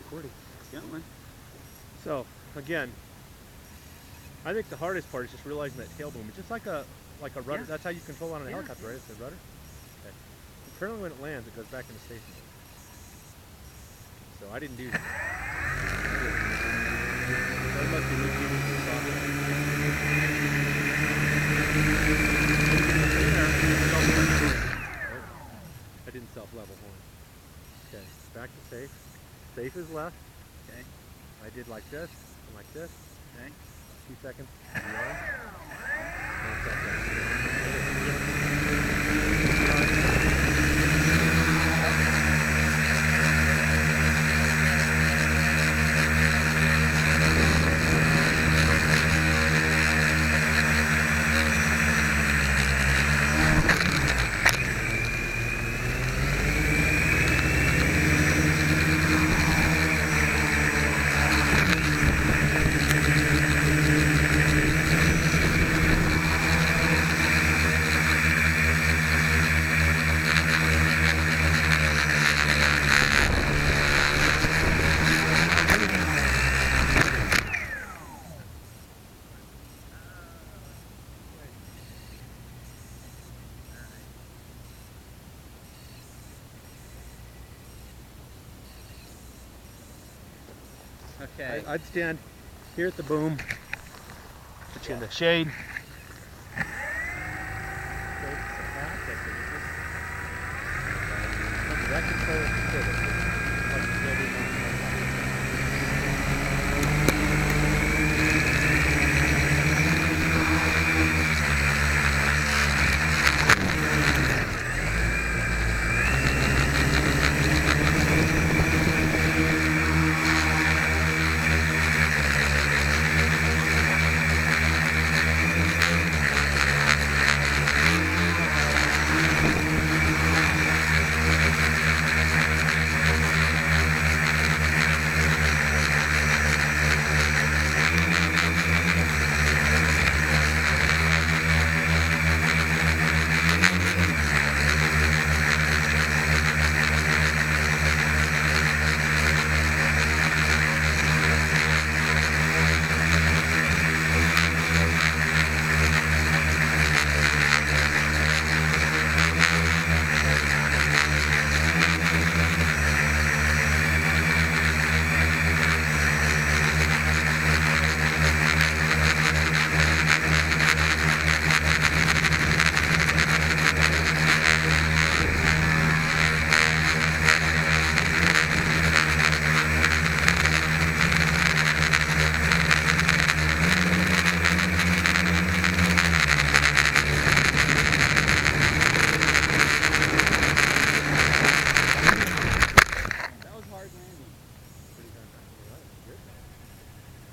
recording. Gentlemen. So, again, I think the hardest part is just realizing that tail boom. It's just like a rudder. Yeah. That's how you control on a Yeah. helicopter, right? It's the rudder. Okay. Apparently, when it lands, it goes back into station mode. So I didn't do that. So it must be repeating the software. I didn't self-level horn. Okay, back to safe. Safe is left. Okay. I did like this and like this. Okay. 2 seconds. Okay. I'd stand here at the boom, put you in the shade. That controls the pivot.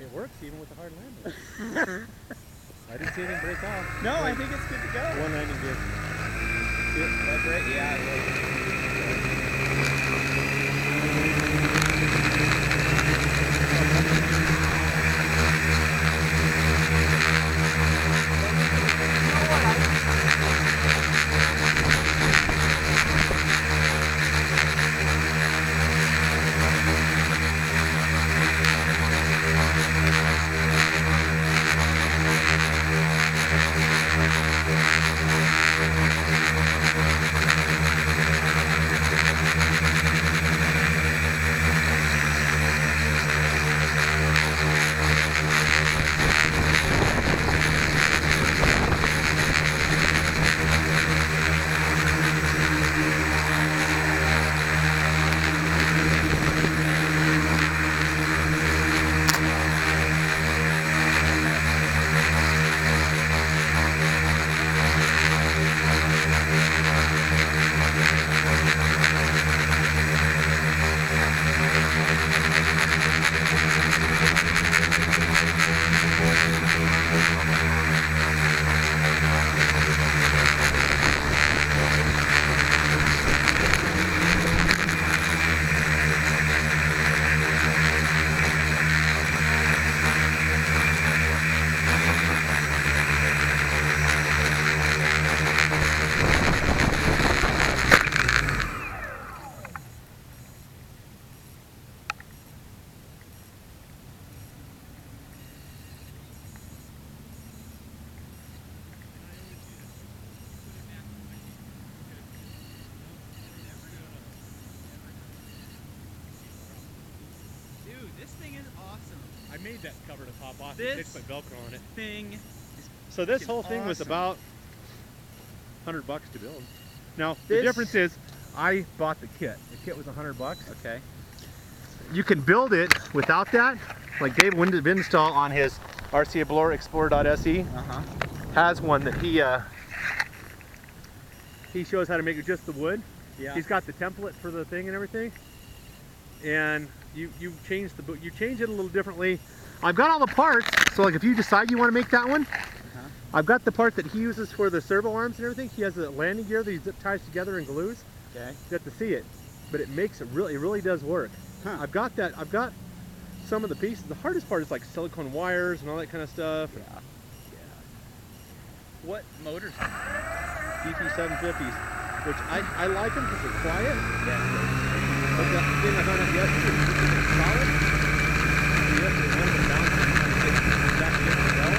It works even with the hard landing. I didn't see anything break off. No, I think it's good to go. One landing did. That's right. Yeah, it was. This thing is awesome. I made that cover to pop off. This It's put Velcro on it. thing is So this freaking whole thing was awesome. about $100 to build. Now the This- difference is, I bought the kit. The kit was $100. Okay. You can build it without that. Like Dave Windstall on his RC Explorer.se Uh-huh. has one that he shows how to make it just the wood. Yeah. He's got the template for the thing and everything. And you change it a little differently. I've got all the parts, so like if you decide you want to make that one, I've got the part that he uses for the servo arms and everything. He has a landing gear that he zip ties together and glues. Okay. You have to see it, but it makes it really does work. Huh. I've got some of the pieces. The hardest part is like silicone wires and all that kind of stuff. Yeah. What motors? DT750s, which I like them because they're quiet. Yeah. But the thing I found out yesterday is it's solid. You have to run them down and get exactly in the bell.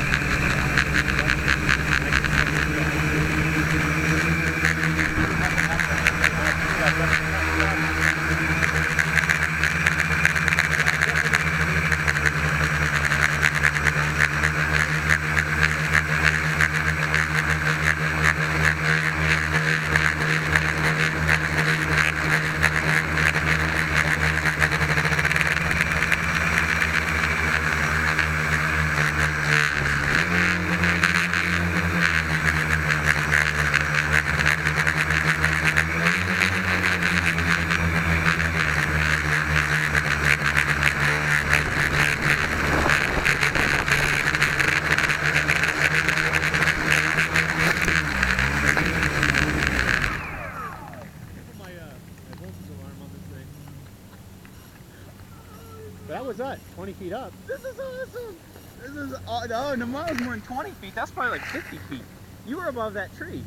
That was 20 feet up. This is awesome. This is no, the mile's more than 20 feet. That's probably like 50 feet. You were above that tree.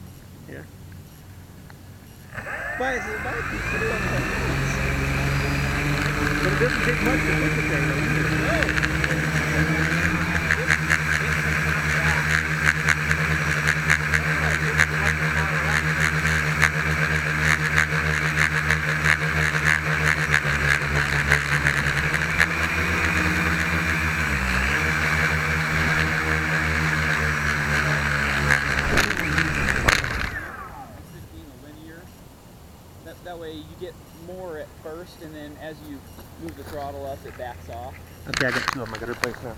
Yeah. But it's about to be put on But it doesn't take much to push it there though either. That way you get more at first, and then as you move the throttle up, it backs off. Okay, I got 2 of them. I gotta replace them.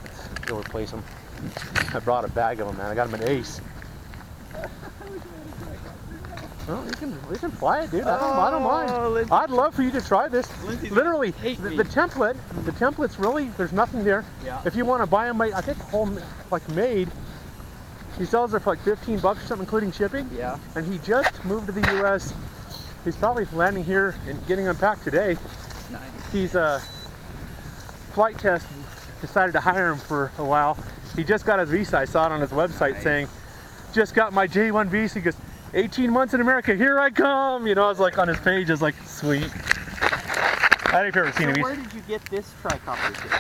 Let's go replace them. I brought a bag of them, man. I got them at Ace. Well, you can fly it, dude. I don't mind. I'd love for you to try this. Lindsay's Literally, hate me. the template's really, there's nothing there. Yeah. If you want to buy them, I think home, like made, he sells them for like $15 or something, including shipping. Yeah. And he just moved to the U.S. He's probably landing here and getting unpacked today. Nice. He's flight test decided to hire him for a while. He just got his visa. I saw it on his website saying, just got my J1 visa. He goes, 18 months in America, here I come. You know, I was like on his page, I was like, sweet. I don't know if you've ever seen him. Where did you get this Tricopter kit?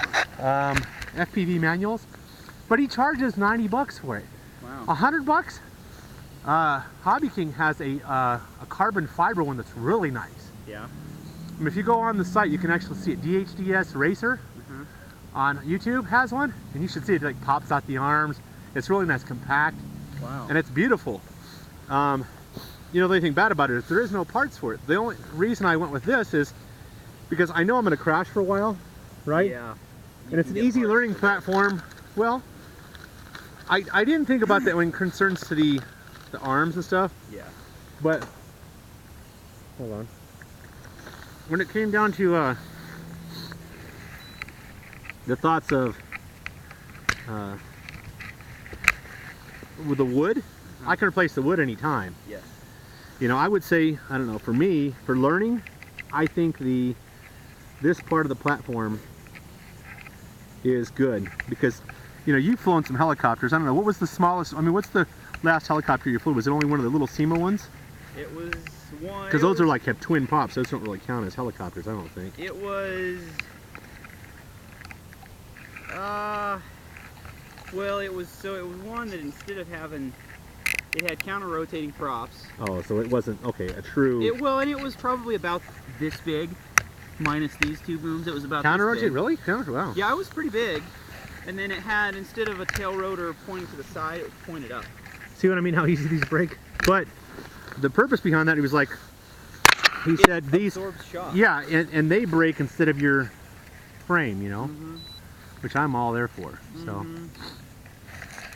FPV manuals, but he charges $90 for it. Wow. $100? Hobby King has a carbon fiber one that's really nice. Yeah. I mean, if you go on the site, you can actually see it. DHDS Racer on YouTube has one, and you should see it. It like pops out the arms. It's really nice, compact, Wow. and it's beautiful. You know, the only thing bad about it is there is no parts for it. The only reason I went with this is because I know I'm going to crash for a while, right? Yeah. And it's an easy learning platform. Well, I didn't think about that when it concerns to the arms and stuff. Yeah. But hold on. When it came down to the thoughts of with the wood, I can replace the wood anytime. Yes. You know, I would say, I don't know, for me, for learning, I think this part of the platform is good because, you know, you've flown some helicopters. I don't know, what was the smallest, I mean, what's the last helicopter you flew? Was it only one of the little SEMA ones? It was one. Because those are like have twin pops. Those don't really count as helicopters, I don't think. It was. Well, it was one that instead of having, it had counter-rotating props. Oh, so it wasn't, okay, a true... And it was probably about this big. minus these two booms. It was about Counter this rotate, big. really? Counter, wow. Yeah, it was pretty big. And then it had, instead of a tail rotor pointing to the side, it pointed up. See what I mean? How easy these break? But the purpose behind that, he was like, he said these, absorbs shock. yeah, and they break instead of your frame, you know, which I'm all there for. So,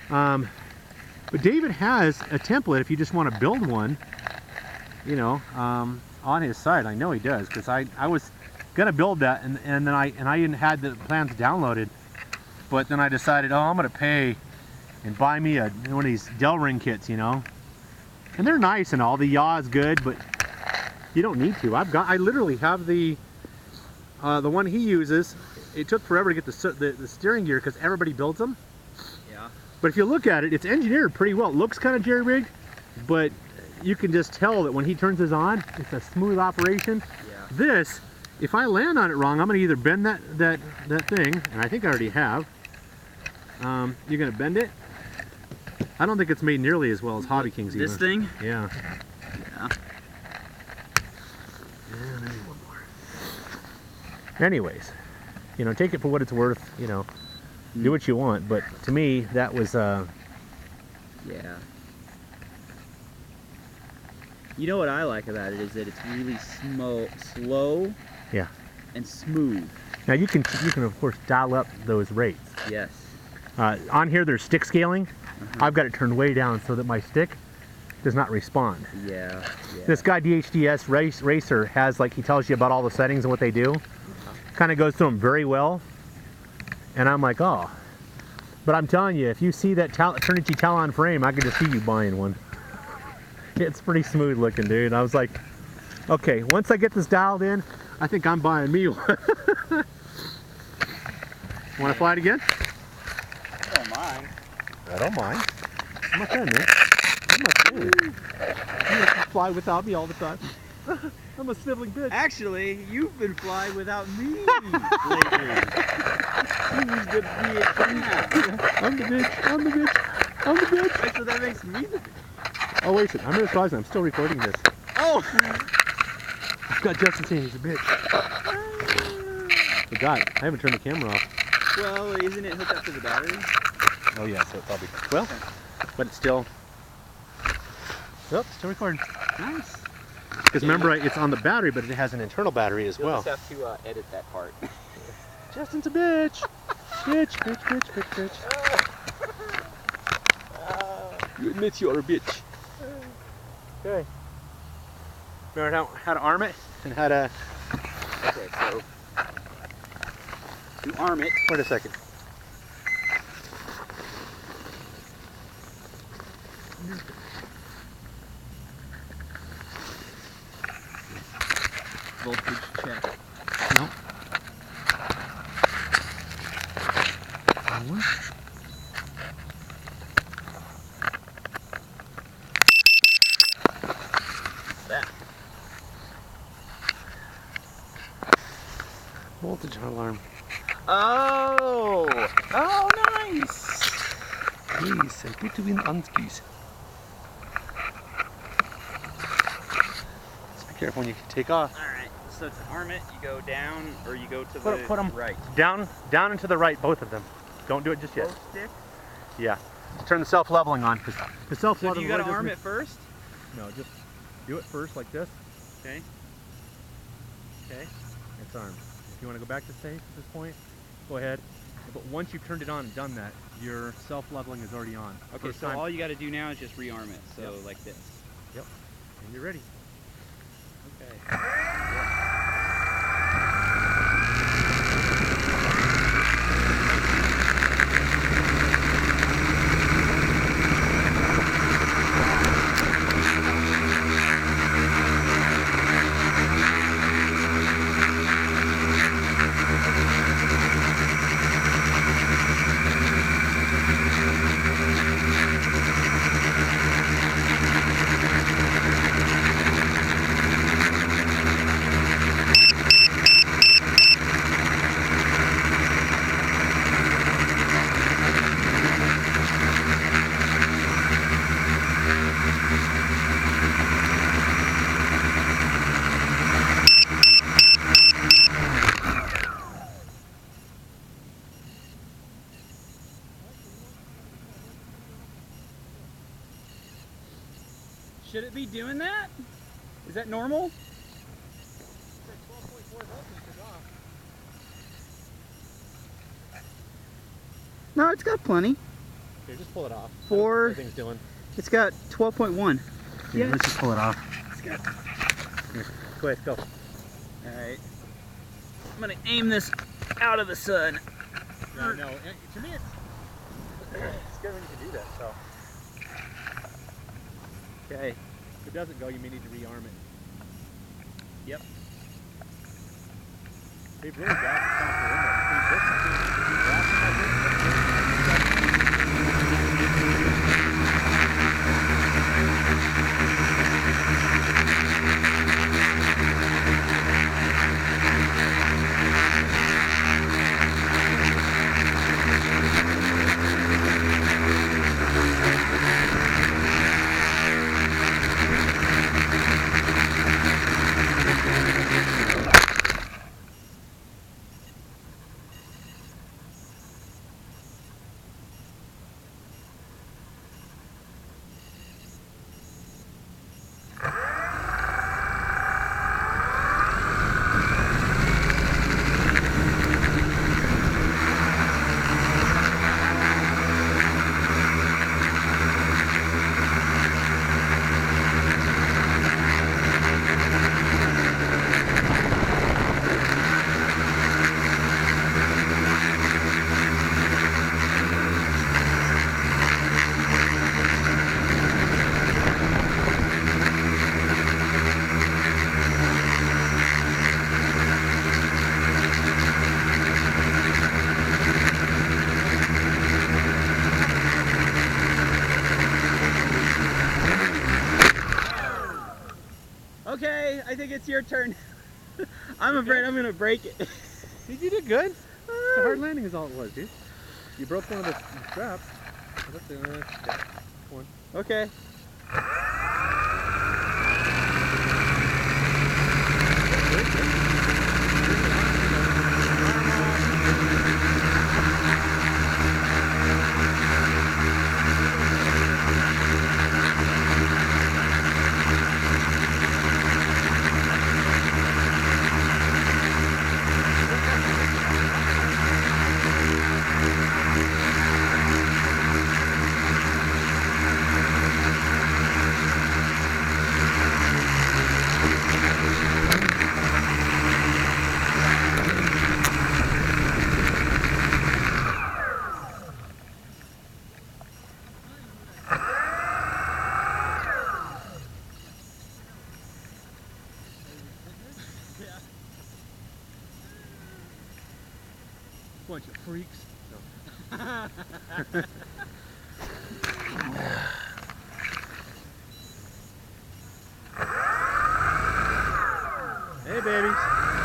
but David has a template if you just want to build one, you know, on his site. I know he does, because I was gonna build that, and then I didn't had the plans downloaded, but then I decided, oh, I'm gonna pay and buy me one of these Learing kits, you know, and they're nice and all. The yaw is good, but you don't need to. I literally have the one he uses. It took forever to get the steering gear because everybody builds them. Yeah. But if you look at it, it's engineered pretty well. It looks kind of jerry-rigged, but you can just tell that when he turns this on, it's a smooth operation. Yeah. This, if I land on it wrong, I'm going to either bend that thing, and I think I already have. You're going to bend it. I don't think it's made nearly as well as Hobby King's. This thing? Yeah. Yeah. And maybe one more. Anyways, you know, take it for what it's worth. You know, do what you want. But to me, that was yeah. You know what I like about it is that it's really slow. Yeah. And smooth. Now you can of course dial up those rates. Yes. On here there's stick scaling. I've got it turned way down so that my stick does not respond. Yeah. This guy DHDS Racer has, like, he tells you about all the settings and what they do. Kind of goes through them very well. And I'm like, oh. But I'm telling you, if you see that Trinity Talon frame, I could just see you buying one. It's pretty smooth looking, dude. I was like, okay, once I get this dialed in, I think I'm buying me one. Want to fly it again? I don't mind. I don't mind. I'm a friend, man. I'm a friend. You have to fly without me all the time. I'm a sniveling bitch. Actually, you've been flying without me lately. Who's the bitch now? I'm the bitch. I'm the bitch. I'm the bitch. Wait, so that makes me the bitch. Oh, wait a second. I'm going to pause. I'm still recording this. Oh! I've got Justin saying he's a bitch. Forgot. I haven't turned the camera off. Well, isn't it hooked up to the battery? Oh, yeah. So it's probably... Well, but it's still... Oh, still recording. Nice. Because remember, it's on the battery, but it has an internal battery as well. You'll just have to edit that part. Justin's a bitch. Bitch, bitch, bitch, bitch, bitch. You admit you're a bitch. Okay. Remember how to arm it and how to... Okay, so to arm it. Wait a second. Voltage check. No. One. That. Voltage alarm. Oh! Oh, nice! Please, and between unskis. Just be careful when you take off. Alright, so to arm it, you go down or you go to Put them right. down and to the right, both of them. Don't do it just yet. Both sticks? Yeah. Just turn the self-leveling on. Cause the So self-leveling. do you gotta arm it first? No, just do it first like this. Okay. Okay. It's armed. If you want to go back to safe at this point, go ahead. But once you've turned it on and done that, your self-leveling is already on. Okay, First so time. all you gotta do now is just rearm it. So Yep. like this. Yep. And you're ready. Okay. Should it be doing that? Is that normal? 12.4 voltage off. No, it's got plenty. Here, just pull it off. Four. Everything's doing. It's got 12.1. Yeah, let's just pull it off. It's got. Here, go ahead, go. Alright. I'm gonna aim this out of the sun. Yeah, I know. To me, it's good when you can do that. So, Okay. if it doesn't go, you may need to rearm it. Yep. They've really got the top of the Okay, I think it's your turn. I'm afraid I'm gonna break it. You did good. It's a hard landing is all it was, dude. You broke one of the straps. One. Okay. Bunch of freaks. No. Hey, babies.